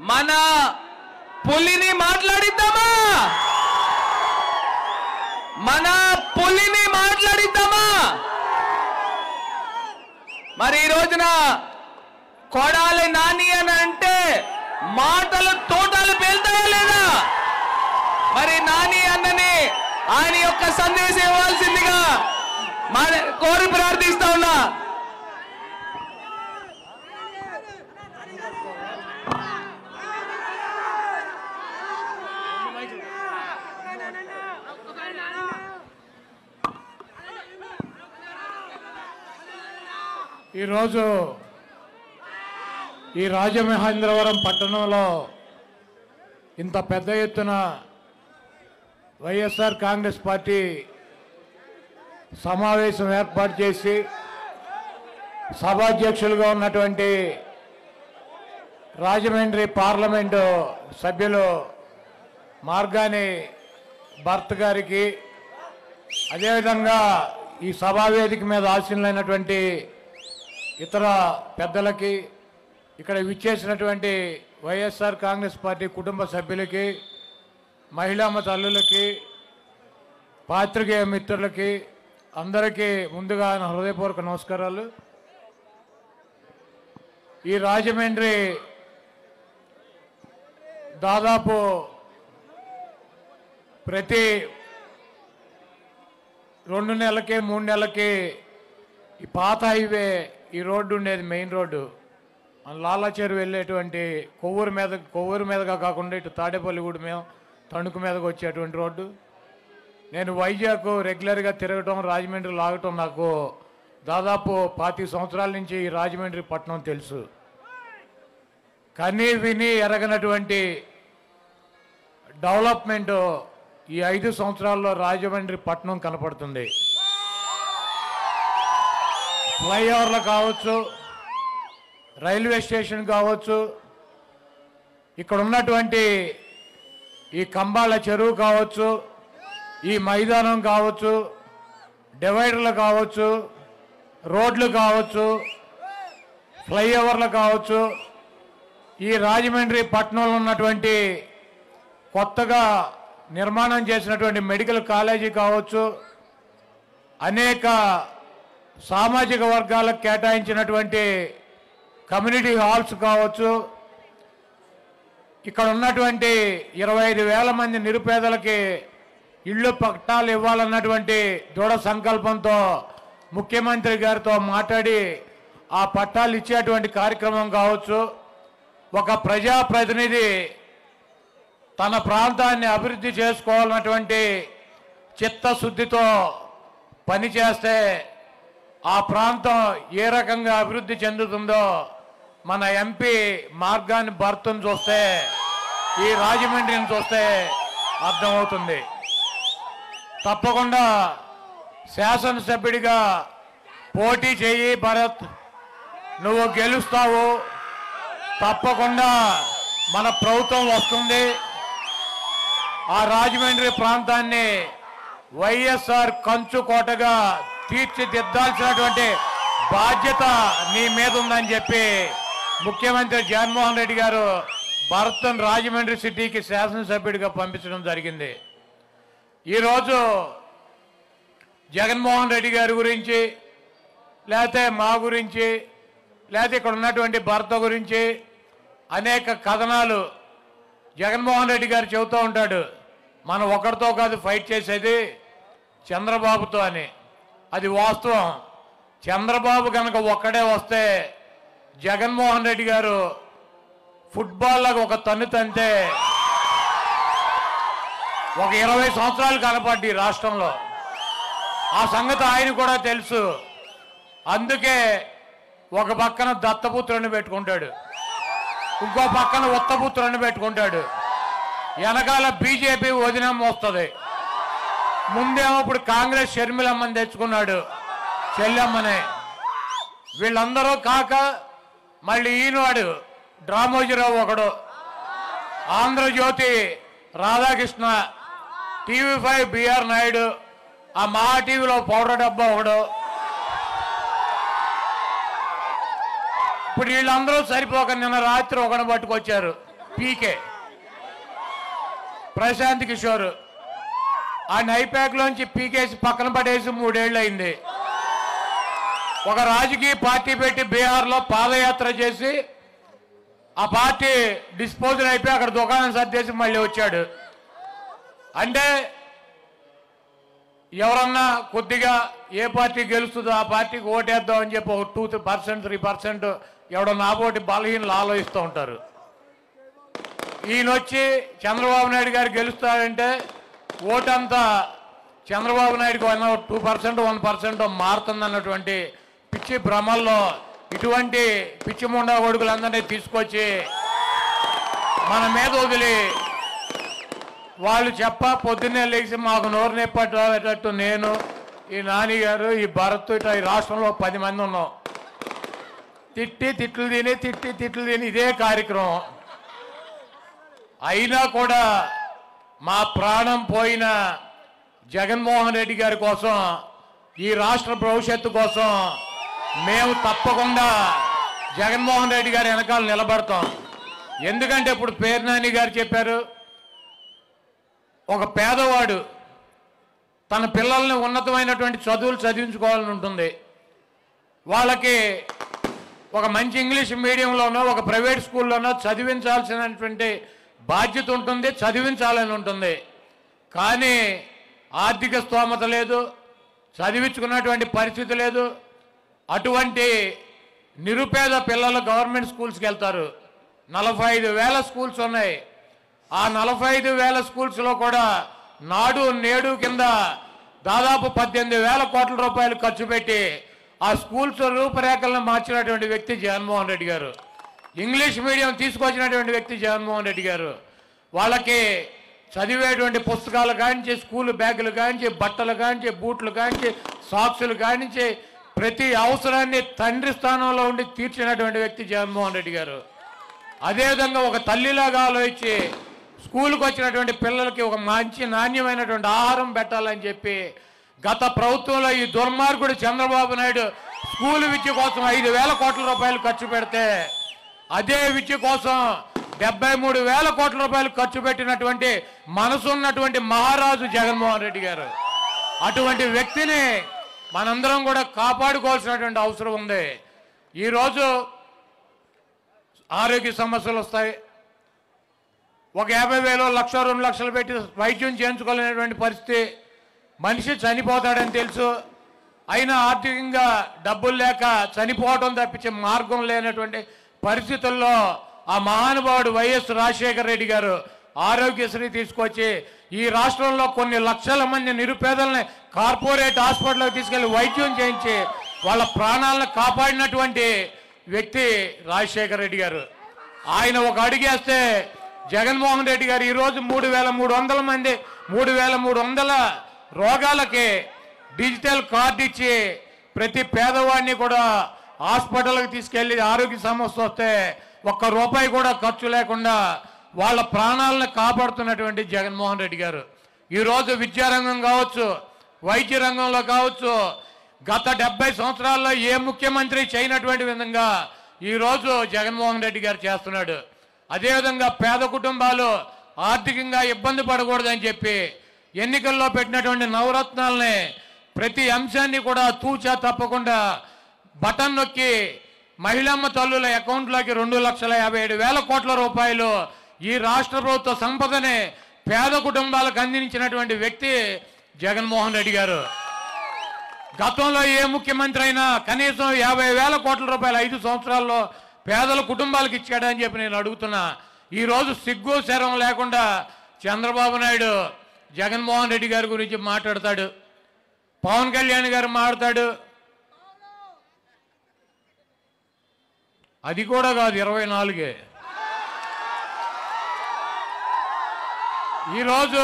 మన పులిని మాట్లాడిద్దామా? మన పులిని మాట్లాడిద్దామా? మరి ఈ రోజున కొడాలి నాని అని అంటే మాటలు తోటలు పేలుతాయా లేదా? మరి నాని అన్నని ఆయన యొక్క సందేశం ఇవ్వాల్సిందిగా కోరి ప్రార్థిస్తా ఉన్నా. ఈరోజు ఈ రాజమహేంద్రవరం పట్టణంలో ఇంత పెద్ద ఎత్తున వైఎస్ఆర్ కాంగ్రెస్ పార్టీ సమావేశం ఏర్పాటు చేసి సభాధ్యక్షులుగా ఉన్నటువంటి రాజమండ్రి పార్లమెంటు సభ్యులు మార్గాని భరత్ గారికి, అదేవిధంగా ఈ సభావేదిక మీద ఆసీనులైనటువంటి ఇతర పెద్దలకి, ఇక్కడ విచ్చేసినటువంటి వైఎస్ఆర్ కాంగ్రెస్ పార్టీ కుటుంబ సభ్యులకి, మహిళామ తల్లులకి, పాత్రికేయ మిత్రులకి అందరికీ ముందుగా నా హృదయపూర్వక నమస్కారాలు. ఈ రాజమండ్రి దాదాపు ప్రతి 2 నెలలకి 3 నెలలకి ఈ పాత హైవే ఈ రోడ్డు ఉండేది, మెయిన్ రోడ్డు లాలాచేరు వెళ్ళేటువంటి కొవ్వూరు మీదగా కాకుండా ఇటు తాడేపల్లిగూడ మీద తణుకు మీదకి వచ్చేటువంటి రోడ్డు. నేను వైజాగ్ రెగ్యులర్గా తిరగటం, రాజమండ్రి లాగటం నాకు దాదాపు 25 సంవత్సరాల నుంచి ఈ రాజమండ్రి పట్టణం తెలుసు. కనీ విని ఎరగనటువంటి డెవలప్మెంట్ ఈ 5 సంవత్సరాల్లో రాజమండ్రి పట్టణం కనపడుతుంది. ఫ్లైఓవర్లు కావచ్చు, రైల్వే స్టేషన్ కావచ్చు, ఇక్కడ ఉన్నటువంటి ఈ కంబాల చెరువు కావచ్చు, ఈ మైదానం కావచ్చు, డివైడర్లు కావచ్చు, రోడ్లు కావచ్చు, ఫ్లైఓవర్లు కావచ్చు, ఈ రాజమండ్రి పట్టణంలో ఉన్నటువంటి కొత్తగా నిర్మాణం చేసినటువంటి మెడికల్ కాలేజీ కావచ్చు, అనేక సామాజిక వర్గాలకు కేటాయించినటువంటి కమ్యూనిటీ హాల్స్ కావచ్చు, ఇక్కడ ఉన్నటువంటి 25,000 మంది నిరుపేదలకి ఇళ్ళు పట్టాలు ఇవ్వాలన్నటువంటి దృఢ సంకల్పంతో ముఖ్యమంత్రి గారితో మాట్లాడి ఆ పట్టాలు ఇచ్చేటువంటి కార్యక్రమం కావచ్చు, ఒక ప్రజాప్రతినిధి తన ప్రాంతాన్ని అభివృద్ధి చేసుకోవాలన్నటువంటి చిత్తశుద్ధితో పనిచేస్తే ఆ ప్రాంతం ఏ రకంగా అభివృద్ధి చెందుతుందో మన ఎంపీ మార్గాన్ని భర్తను చూస్తే, ఈ రాజమండ్రిని చూస్తే అర్థమవుతుంది. తప్పకుండా శాసనసభ్యుడిగా పోటీ చేయి భరత్, నువ్వు గెలుస్తావు. తప్పకుండా మన ప్రభుత్వం వస్తుంది. ఆ రాజమండ్రి ప్రాంతాన్ని వైఎస్ఆర్ కంచుకోటగా తీర్చిదిద్దాల్సినటువంటి బాధ్యత నీ మీద ఉందని చెప్పి ముఖ్యమంత్రి జగన్మోహన్ రెడ్డి గారు భరత్ను రాజమండ్రి సిటీకి శాసనసభ్యుడిగా పంపించడం జరిగింది. ఈరోజు జగన్మోహన్ రెడ్డి గారి గురించి, లేకపోతే మా గురించి, లేకపోతే ఇక్కడ ఉన్నటువంటి భరత్ గురించి అనేక కథనాలు జగన్మోహన్ రెడ్డి గారు చెబుతూ ఉంటాడు. మనం ఒకరితో కాదు ఫైట్ చేసేది, చంద్రబాబుతో అని. అది వాస్తవం. చంద్రబాబు కనుక ఒక్కడే వస్తే జగన్మోహన్ రెడ్డి గారు ఫుట్బాల్లాగా ఒక తన్ను తంతే ఒక 20 సంవత్సరాలు కనపడ్డి రాష్ట్రంలో. ఆ సంగతి ఆయన కూడా తెలుసు. అందుకే ఒక పక్కన దత్తపుత్రుని పెట్టుకుంటాడు, ఇంకో పక్కన ఉత్తపుత్రుని పెట్టుకుంటాడు. వెనకాల బీజేపీ వదినమ్మ వస్తుంది. ముందేమో ఇప్పుడు కాంగ్రెస్ షర్మిలమ్మని తెచ్చుకున్నాడు, చెల్లెమ్మనే. వీళ్ళందరూ కాక మళ్ళీ ఈనాడు డ్రామోజీరావు ఒకడు, ఆంధ్రజ్యోతి రాధాకృష్ణ, టీవీ5 బిఆర్ నాయుడు, ఆ మహా టీవీలో పౌడర్ డబ్బా ఒకడు. ఇప్పుడు వీళ్ళందరూ సరిపోక నిన్న రాత్రి ఒకని పట్టుకొచ్చారు. పీకే ప్రశాంత్ కిషోర్ ఆ నైపాక్లోంచి పీకేసి పక్కన పడేసి 3 ఏళ్ళు అయింది. ఒక రాజకీయ పార్టీ పెట్టి బీహార్లో పాదయాత్ర చేసి ఆ పార్టీ డిస్పోజల్ అయిపోయి అక్కడ దుకాణం సర్దేసి మళ్ళీ వచ్చాడు. అంటే ఎవరన్నా కొద్దిగా ఏ పార్టీ గెలుస్తుందో ఆ పార్టీకి ఓటేద్దాం అని చెప్పి ఒక 2% 3% ఎవడన్నా ఆపోటి బలహీనలు ఆలోచిస్తూ ఉంటారు. ఈయన వచ్చి చంద్రబాబు నాయుడు గారు గెలుస్తారంటే ఓటంతా చంద్రబాబు నాయుడుకి 2% 1% మారుతుందన్నటువంటి పిచ్చి భ్రమల్లో ఇటువంటి పిచ్చి ముండా కొడుకులందరినీ తీసుకొచ్చి మన మీద వదిలి వాళ్ళు పొద్దున్నే లేచి మాకు నోరు నెప్పేటట్టు నేను ఈ నాని గారు ఈ భరత్ ఇట్లా ఈ రాష్ట్రంలో 10 మంది ఉన్నాం. తిట్లు తిని ఇదే కార్యక్రమం. అయినా కూడా మా ప్రాణం పోయిన జగన్మోహన్ రెడ్డి గారి కోసం ఈ రాష్ట్ర భవిష్యత్తు కోసం మేము తప్పకుండా జగన్మోహన్ రెడ్డి గారి వెనకాల నిలబడతాం. ఎందుకంటే ఇప్పుడు పేర్నాని గారు చెప్పారు, ఒక పేదవాడు తన పిల్లల్ని ఉన్నతమైనటువంటి చదువులు చదివించుకోవాలని ఉంటుంది. వాళ్ళకి ఒక మంచి ఇంగ్లీష్ మీడియంలోనో ఒక ప్రైవేట్ స్కూల్లోనో చదివించాల్సినటువంటి బాధ్యత ఉంటుంది, చదివించాలని ఉంటుంది. కానీ ఆర్థిక స్తోమత లేదు, చదివించుకున్నటువంటి పరిస్థితి లేదు. అటువంటి నిరుపేద పిల్లలు గవర్నమెంట్ స్కూల్స్కి వెళ్తారు. 45,000 స్కూల్స్ ఉన్నాయి. ఆ 45,000 స్కూల్స్లో కూడా నాడు నేడు కింద దాదాపు 18,000 కోట్ల రూపాయలు ఖర్చు పెట్టి ఆ స్కూల్స్ రూపురేఖలను మార్చినటువంటి వ్యక్తి జగన్మోహన్ రెడ్డి గారు. ఇంగ్లీష్ మీడియం తీసుకొచ్చినటువంటి వ్యక్తి జగన్మోహన్ రెడ్డి గారు. వాళ్ళకి చదివేటువంటి పుస్తకాలు కానించి, స్కూల్ బ్యాగులు కానించి, బట్టలు కానించి, బూట్లు కానించి, సాక్సులు కానించి ప్రతి అవసరాన్ని తండ్రి స్థానంలో ఉండి తీర్చినటువంటి వ్యక్తి జగన్మోహన్ రెడ్డి గారు. అదేవిధంగా ఒక తల్లిలాగా ఆలోచించి స్కూల్కి వచ్చినటువంటి పిల్లలకి ఒక మంచి నాణ్యమైనటువంటి ఆహారం పెట్టాలని చెప్పి గత ప్రభుత్వంలో ఈ దుర్మార్గుడు చంద్రబాబు నాయుడు స్కూల్ విద్య కోసం 5,000 కోట్ల రూపాయలు ఖర్చు పెడితే అదే విద్య కోసం 73,000 కోట్ల రూపాయలు ఖర్చు పెట్టినటువంటి మనసున్నటువంటి మహారాజు జగన్మోహన్ రెడ్డి గారు. అటువంటి వ్యక్తిని మనందరం కూడా కాపాడుకోవాల్సినటువంటి అవసరం ఉంది. ఈరోజు ఆరోగ్య సమస్యలు వస్తాయి. ఒక 50,000 1,00,000 2 లక్షలు పెట్టి వైద్యం చేయించుకోలేనటువంటి పరిస్థితి. మనిషి చనిపోతాడని తెలుసు, అయినా ఆర్థికంగా డబ్బులు లేక చనిపోవడం తప్పించే మార్గం లేనటువంటి పరిస్థితుల్లో ఆ మహానుభావుడు వైఎస్ రాజశేఖర రెడ్డి గారు ఆరోగ్యశ్రీ తీసుకొచ్చి ఈ రాష్ట్రంలో కొన్ని లక్షల మంది నిరుపేదల్ని కార్పొరేట్ హాస్పిటల్కి తీసుకెళ్లి వైద్యం చేయించి వాళ్ళ ప్రాణాలను కాపాడినటువంటి వ్యక్తి రాజశేఖర రెడ్డి గారు. ఆయన ఒక అడుగేస్తే జగన్మోహన్ రెడ్డి గారు ఈరోజు 3,300 మంది 3,300 రోగాలకి డిజిటల్ కార్డు ఇచ్చి ప్రతి పేదవాడిని కూడా హాస్పిటల్కి తీసుకెళ్లి ఆరోగ్య సమస్య వస్తే ₹1 కూడా ఖర్చు లేకుండా వాళ్ళ ప్రాణాలను కాపాడుతున్నటువంటి జగన్మోహన్ రెడ్డి గారు. ఈరోజు విద్యారంగం కావచ్చు, వైద్య రంగంలో కావచ్చు, గత 70 సంవత్సరాల్లో ఏ ముఖ్యమంత్రి చేయనటువంటి విధంగా ఈరోజు జగన్మోహన్ రెడ్డి గారు చేస్తున్నాడు. అదేవిధంగా పేద కుటుంబాలు ఆర్థికంగా ఇబ్బంది పడకూడదని చెప్పి ఎన్నికల్లో పెట్టినటువంటి నవరత్నాలని ప్రతి అంశాన్ని కూడా తూచా తప్పకుండా బటన్ నొక్కి మహిళమ్మ తల్లుల అకౌంట్లోకి 2,57,000 కోట్ల రూపాయలు ఈ రాష్ట్ర ప్రభుత్వ సంపదని పేద కుటుంబాలకు అందించినటువంటి వ్యక్తి జగన్మోహన్ రెడ్డి గారు. గతంలో ఏ ముఖ్యమంత్రి అయినా కనీసం 50,000 కోట్ల రూపాయలు 5 సంవత్సరాల్లో పేదల కుటుంబాలకు ఇచ్చాడని చెప్పి నేను అడుగుతున్నా. ఈరోజు సిగ్గు శరం లేకుండా చంద్రబాబు నాయుడు జగన్మోహన్ రెడ్డి గారి గురించి మాట్లాడతాడు, పవన్ కళ్యాణ్ గారు మాట్లాడతాడు. అది కూడా కాదు, 24. ఈరోజు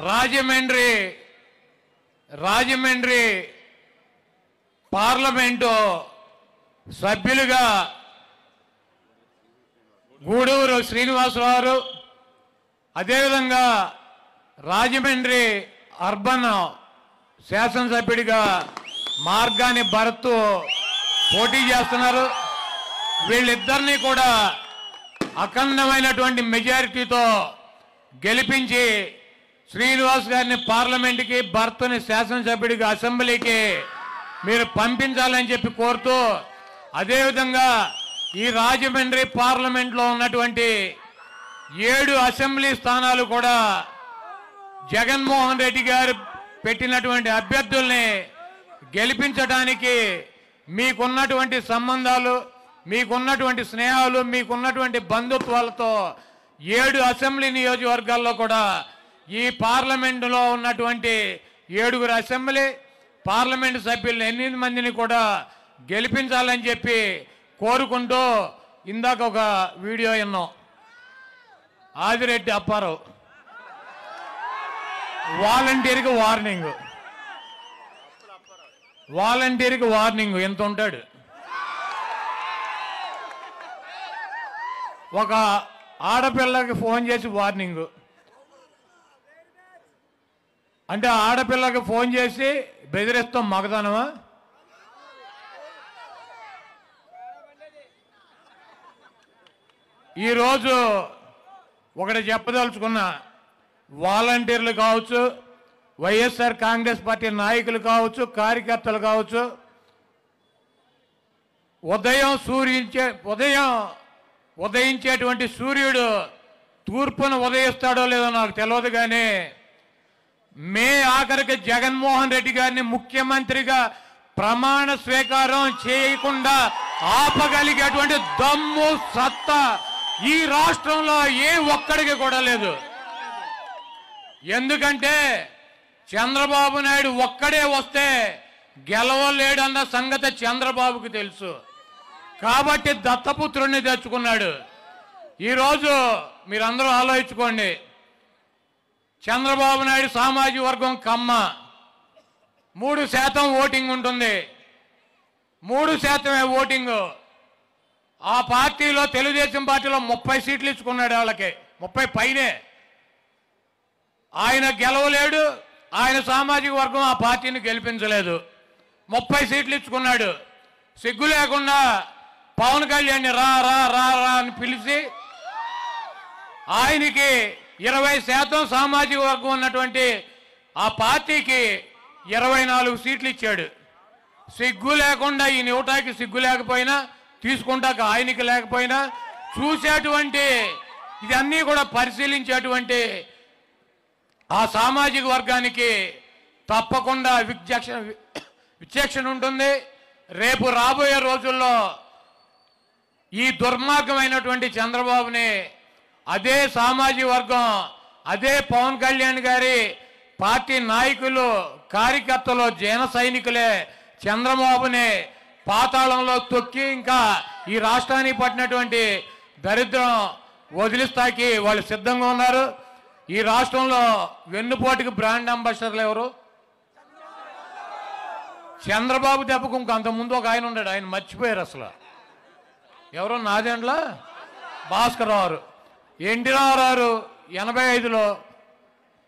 రాజమండ్రి పార్లమెంటు సభ్యులుగా గూడూరు శ్రీనివాసరావు, అదేవిధంగా రాజమండ్రి అర్బన్ శాసనసభ్యుడిగా మార్గాని భరత్ పోటీ చేస్తున్నారు. వీళ్ళిద్దరినీ కూడా అఖండమైనటువంటి మెజారిటీతో గెలిపించి శ్రీనివాస్ గారిని పార్లమెంట్కి, భర్తని శాసనసభ్యుడికి, అసెంబ్లీకి మీరు పంపించాలని చెప్పి కోరుతూ, అదేవిధంగా ఈ రాజమండ్రి పార్లమెంట్లో ఉన్నటువంటి 7 అసెంబ్లీ స్థానాలు కూడా జగన్మోహన్ రెడ్డి గారు పెట్టినటువంటి అభ్యర్థుల్ని గెలిపించడానికి మీకున్నటువంటి సంబంధాలు, మీకున్నటువంటి స్నేహాలు, మీకున్నటువంటి బంధుత్వాలతో 7 అసెంబ్లీ నియోజకవర్గాల్లో కూడా ఈ పార్లమెంటులో ఉన్నటువంటి 7 అసెంబ్లీ పార్లమెంటు సభ్యులు 8 మందిని కూడా గెలిపించాలని చెప్పి కోరుకుంటూ, ఇందాక ఒక వీడియో విన్నాం. ఆదిరెడ్డి అప్పారావు వాలంటీర్కి వార్నింగ్ ఎంత ఉంటాడు. ఒక ఆడపిల్లకి ఫోన్ చేసి వార్నింగ్ అంటే ఆడపిల్లకి ఫోన్ చేసి బెదిరిస్తాం మగతనమా? ఈరోజు ఒకటి చెప్పదలుచుకున్న, వాలంటీర్లు కావచ్చు, వైఎస్ఆర్ కాంగ్రెస్ పార్టీ నాయకులు కావచ్చు, కార్యకర్తలు కావచ్చు, ఉదయించేటువంటి సూర్యుడు తూర్పున ఉదయిస్తాడో లేదో నాకు తెలియదు, కానీ మే ఆఖరికి జగన్మోహన్ రెడ్డి గారిని ముఖ్యమంత్రిగా ప్రమాణ స్వీకారం చేయకుండా ఆపగలిగేటువంటి దమ్ము, సత్తా ఈ రాష్ట్రంలో ఏ ఒక్కడికి కూడా లేదు. ఎందుకంటే చంద్రబాబు నాయుడు ఒక్కడే వస్తే గెలవలేడన్న సంగతి చంద్రబాబుకి తెలుసు. కాబట్టి దత్తపుత్రుడిని తెచ్చుకున్నాడు. ఈరోజు మీరందరూ ఆలోచించుకోండి, చంద్రబాబు నాయుడు సామాజిక వర్గం కమ్మ, 3% ఓటింగ్ ఉంటుంది. 3% ఓటింగు. ఆ పార్టీలో, తెలుగుదేశం పార్టీలో 30 సీట్లు ఇచ్చుకున్నాడు. వాళ్ళకి 30 పైనే. ఆయన గెలవలేడు. ఆయన సామాజిక వర్గం ఆ పార్టీని గెలిపించలేదు. 30 సీట్లు ఇచ్చుకున్నాడు. సిగ్గు లేకుండా పవన్ కళ్యాణ్ రా రా రా రా అని పిలిచి ఆయనకి 20% సామాజిక వర్గం ఉన్నటువంటి ఆ పార్టీకి 24 సీట్లు ఇచ్చాడు. సిగ్గు లేకుండా, ఈ ఇవ్వటానికి సిగ్గు లేకపోయినా, తీసుకుంటాక ఆయనకి లేకపోయినా, చూసేటువంటి ఇదన్నీ కూడా పరిశీలించేటువంటి ఆ సామాజిక వర్గానికి తప్పకుండా విచక్షణ ఉంటుంది. రేపు రాబోయే రోజుల్లో ఈ దుర్మార్గమైనటువంటి చంద్రబాబుని అదే సామాజిక వర్గం, అదే పవన్ కళ్యాణ్ గారి పార్టీ నాయకులు, కార్యకర్తలు, జన సైనికులే చంద్రబాబుని పాతాళంలో తొక్కి ఇంకా ఈ రాష్ట్రానికి పట్టినటువంటి దరిద్రం వదిలిస్తాకి వాళ్ళు సిద్ధంగా ఉన్నారు. ఈ రాష్ట్రంలో వెన్నుపోటుకి బ్రాండ్ అంబాసిడర్లు ఎవరు? చంద్రబాబు దెబ్బకు ఇంకంతకుముందు ఒక ఆయన ఉన్నాడు, ఆయన మర్చిపోయారు అసలు. ఎవరో Nadendla Bhaskar Rao. NT Ramarao 85లో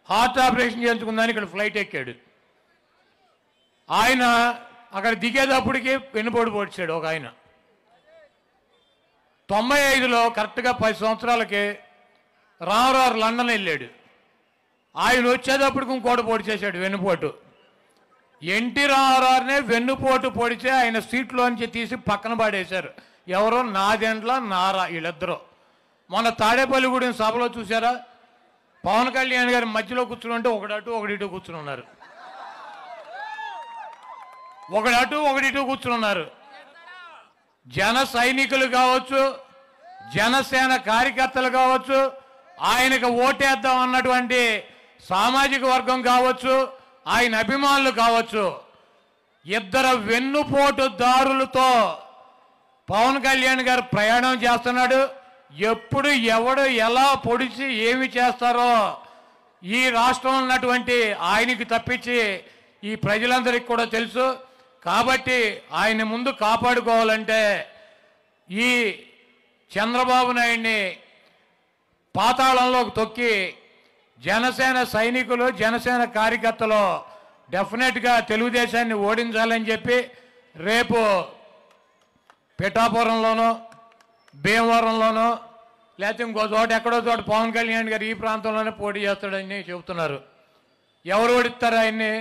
heart operation చేయించుకుందని ఇక్కడ ఫ్లైట్ ఎక్కాడు. ఆయన అక్కడ దిగేటప్పటికి వెన్నుపోటు పొడిచాడు ఒక ఆయన. 95లో కరెక్ట్గా 10 సంవత్సరాలకి రామారావు లండన్ వెళ్ళాడు. ఆయన వచ్చేటప్పటికి ఇంకోటి పొడి చేశాడు వెన్నుపోటు. ఎన్టీ రామారావునే వెన్నుపోటు పొడిచే ఆయన సీట్లోంచి తీసి పక్కన పడేశారు. ఎవరో నాదెండ్ల నారా, వీళ్ళిద్దరూ. మొన్న తాడేపల్లిగూడెం సభలో చూసారా, పవన్ కళ్యాణ్ గారి మధ్యలో కూర్చుని ఉంటే ఒకడటు ఒకడిటు కూర్చుని ఉన్నారు. ఒకడటు ఒకడిటు కూర్చుని ఉన్నారు. జన సైనికులు కావచ్చు, జనసేన కార్యకర్తలు కావచ్చు, ఆయనకు ఓటేద్దాం అన్నటువంటి సామాజిక వర్గం కావచ్చు, ఆయన అభిమానులు కావచ్చు, ఇద్దరు వెన్నుపోటుదారులతో పవన్ కళ్యాణ్ గారు ప్రయాణం చేస్తున్నాడు. ఎప్పుడు ఎవడు ఎలా పొడిచి ఏమి చేస్తారో ఈ రాష్ట్రంలో ఉన్నటువంటి ఆయనకి తప్పించి ఈ ప్రజలందరికీ కూడా తెలుసు. కాబట్టి ఆయన ముందు కాపాడుకోవాలంటే ఈ చంద్రబాబు నాయుడిని పాతాళంలోకి తొక్కి జనసేన సైనికులు, జనసేన కార్యకర్తలు డెఫినెట్గా తెలుగుదేశాన్ని ఓడించాలని చెప్పి రేపు పిఠాపురంలోనూ భీమవరంలోనో లేకపోతే ఇంకో చోట ఎక్కడో చోట పవన్ కళ్యాణ్ గారు ఈ ప్రాంతంలోనే పోటీ చేస్తాడని చెబుతున్నారు. ఎవరు ఓడిస్తారు ఆయన్ని?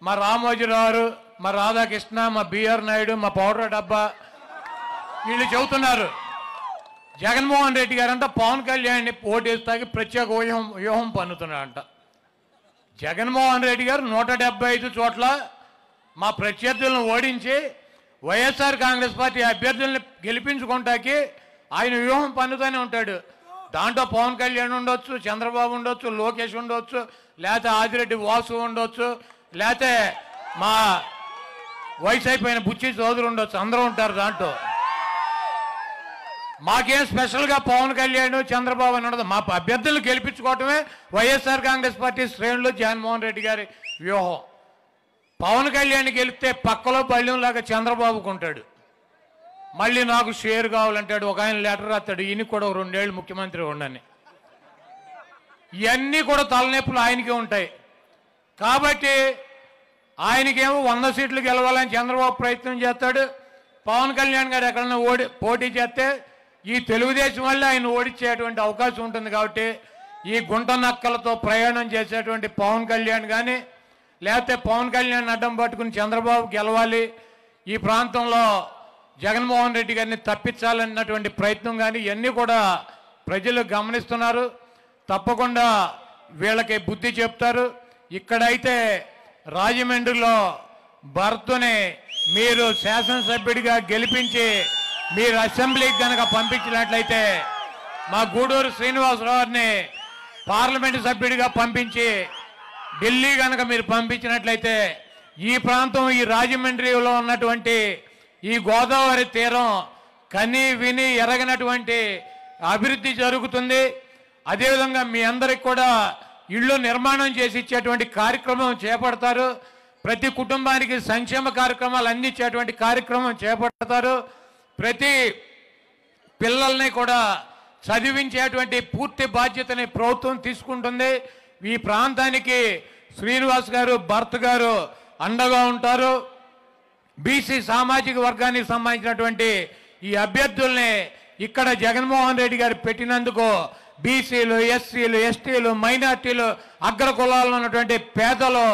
మా రామోజీరావు, మా రాధాకృష్ణ, మా బిఆర్ నాయుడు, మా పౌడర్ డబ్బా వీళ్ళు చెబుతున్నారు. జగన్మోహన్ రెడ్డి గారంట పవన్ కళ్యాణ్ని ఓటేస్తాకి ప్రత్యేక వ్యూహం పన్నుతున్నారంట. జగన్మోహన్ రెడ్డి గారు 175 చోట్ల మా ప్రత్యర్థులను ఓడించి వైఎస్ఆర్ కాంగ్రెస్ పార్టీ అభ్యర్థుల్ని గెలిపించుకుంటాకి ఆయన వ్యూహం పన్నుతూనే ఉంటాడు. దాంట్లో పవన్ కళ్యాణ్ ఉండొచ్చు, చంద్రబాబు ఉండొచ్చు, లోకేష్ ఉండొచ్చు, లేకపోతే ఆదిరెడ్డి వాసు ఉండొచ్చు, లేకపోతే మా వయసు అయిపోయిన బుచ్చి చౌదరి ఉండొచ్చు, అందరూ ఉంటారు దాంట్లో. మాకేం స్పెషల్గా పవన్ కళ్యాణ్ చంద్రబాబు అని ఉండదు. మా అభ్యర్థులు గెలిపించుకోవటమే వైఎస్ఆర్ కాంగ్రెస్ పార్టీ శ్రేణులు జగన్మోహన్ రెడ్డి గారి వ్యూహం. పవన్ కళ్యాణ్ గెలిపితే పక్కలో పళ్ళెంలాగా చంద్రబాబుకు ఉంటాడు. మళ్ళీ నాకు షేర్ కావాలంటాడు. ఒక ఆయన లెటర్ రాస్తాడు, ఈయనకి కూడా 2 ఏళ్ళు ముఖ్యమంత్రి ఉండని. ఇవన్నీ కూడా తలనొప్పులు ఆయనకే ఉంటాయి. కాబట్టి ఆయనకేమో 100 సీట్లు గెలవాలని చంద్రబాబు ప్రయత్నం చేస్తాడు. పవన్ కళ్యాణ్ గారు ఎక్కడన్నా పోటీ చేస్తే ఈ తెలుగుదేశం వల్ల ఆయన ఓడించేటువంటి అవకాశం ఉంటుంది. కాబట్టి ఈ గుంట నక్కలతో ప్రయాణం చేసేటువంటి పవన్ కళ్యాణ్ కానీ, లేకపోతే పవన్ కళ్యాణ్ అడ్డం పట్టుకుని చంద్రబాబు గెలవాలి, ఈ ప్రాంతంలో జగన్మోహన్ రెడ్డి గారిని తప్పించాలన్నటువంటి ప్రయత్నం కానీ ఇవన్నీ కూడా ప్రజలు గమనిస్తున్నారు. తప్పకుండా వీళ్ళకి బుద్ధి చెప్తారు. ఇక్కడైతే రాజమండ్రిలో భరత్ని మీరు శాసనసభ్యుడిగా గెలిపించి మీరు అసెంబ్లీకి కనుక పంపించినట్లయితే, మా గూడూరు శ్రీనివాసరావుని పార్లమెంటు సభ్యుడిగా పంపించి ఢిల్లీ కనుక మీరు పంపించినట్లయితే ఈ ప్రాంతం, ఈ రాజమండ్రిలో ఉన్నటువంటి ఈ గోదావరి తీరం కని విని ఎరగనటువంటి అభివృద్ధి జరుగుతుంది. అదేవిధంగా మీ అందరికి కూడా ఇళ్ళు నిర్మాణం చేసి ఇచ్చేటువంటి కార్యక్రమం చేపడతారు. ప్రతి కుటుంబానికి సంక్షేమ కార్యక్రమాలు అందించేటువంటి కార్యక్రమం చేపడతారు. ప్రతి పిల్లల్ని కూడా చదివించేటువంటి పూర్తి బాధ్యతని ప్రభుత్వం తీసుకుంటుంది. ఈ ప్రాంతానికి శ్రీనివాస్ గారు, భరత్ గారు అండగా ఉంటారు. బీసీ సామాజిక వర్గానికి సంబంధించినటువంటి ఈ అభ్యర్థుల్ని ఇక్కడ జగన్మోహన్ రెడ్డి గారు పెట్టినందుకు బీసీలు, ఎస్సీలు, ఎస్టీలు, మైనార్టీలు, అగ్ర కులాల్లో ఉన్నటువంటి పేదలు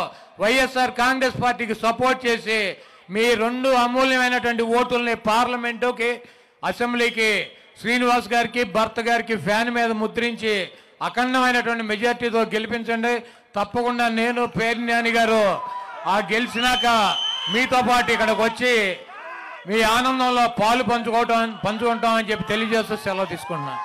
వైఎస్ఆర్ కాంగ్రెస్ పార్టీకి సపోర్ట్ చేసి మీ 2 అమూల్యమైనటువంటి ఓటుల్ని పార్లమెంటుకి, అసెంబ్లీకి శ్రీనివాస్ గారికి, భరత్ గారికి ఫ్యాన్ మీద ముద్రించి అఖండమైనటువంటి మెజార్టీతో గెలిపించండి. తప్పకుండా నేను పేర్నాని గారు ఆ గెలిచినాక మీతో పాటు ఇక్కడికి వచ్చి మీ ఆనందంలో పాలు పంచుకుంటామని చెప్పి తెలియజేస్తూ సెలవు తీసుకుంటున్నాను.